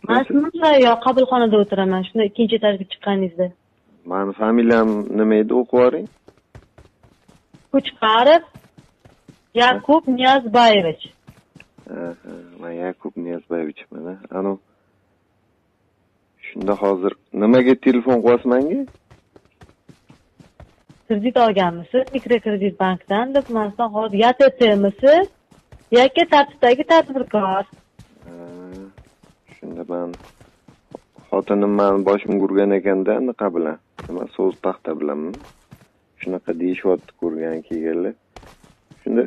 Men shunda qabulxonada o'tiraman. Shunda ikkinchi etajga chiqqaningizda. Mani familiyam nima edi, o'qib yuboring. Kuchqarov Yakub Niyozbayevich. Men Yakub Niyozbayevich-man. Ano shunda hozir nimaga telefon qilyapsiz menga? Kredit olganmisiz? Mikrokredit bankdan deb mendan hozir YTTmisiz? Yoki tartibdagi tadbirkor? Shunda men xotinim meni boshimga urgan ekanda, anaqa bilan. Nima so'z paxta bilanmi? Shunaqa deyishyapti ko'rgan kelganlar. Shunda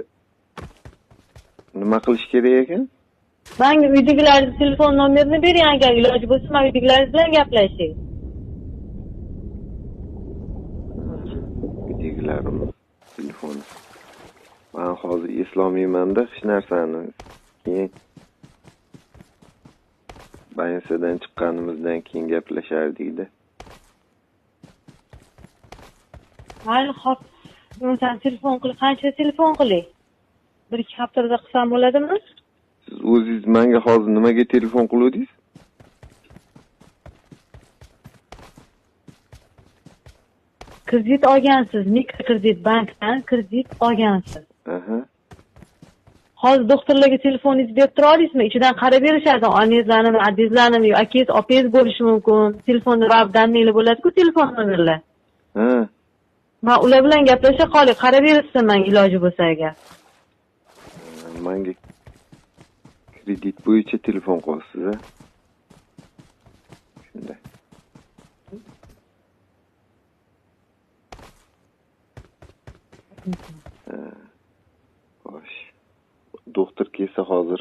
nima qilish kerak ekan? Menga uydagilarning telefon nomerini bering, agar iloji bo'lsa men uydagilaringiz bilan gaplashay. Uydagilarim telefoni. Men hozir eslolmayman-da hech narsani. Keyin bansadan chiqqanimizdan keyin gaplashardik-da. Mayli, xo'p. Sen telefon qil, qancha telefon qiling? 1-2 haftada qilsam bo'ladimi? Siz o'zingiz menga hozir nimaga telefon qiluvdingiz? Kredit olgansiz, mikrokredit bankdan kredit olgansiz. Hozir doktorlarga telefoningizni berib tura olasizmi? Ichidan qarab berishadi, onangizlarnimi, adingizlarnimi, akangiz, opangiz bo'lishi mumkin. Telefonda rabdaninglar bo'ladi-ku, telefon nomerlar. Men ular bilan gaplasha qolay, qarab berishsin menga iloji bo'lsa agar. Menga kredit bo'yicha telefon qilyapsiz-a? Shunday. Xo'sh. Doktor kelsa hozir.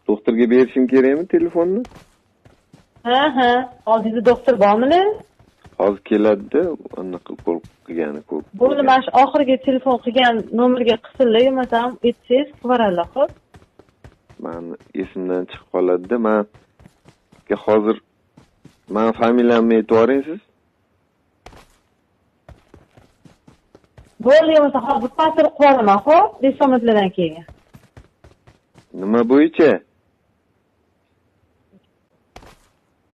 Doktorga berishim kerakmi telefonni? Ha. Oldingizda doktor bormi? Hozir keladi-da, anaqa qilgani ko'p. Bo'ldi, mana shu oxirgi telefon qilgan nomerga qilsinlar, yo'masam aytsangiz qivaradilar, xo'p? Meni esimdan chiqib qoladi-da, menga hozir men familiyamni aytib yuboring siz. Bo'ldi, yo'masa hozir pasir qo'yaman, xo'p? 5 soatlardan keyin. Nima bo'yicha?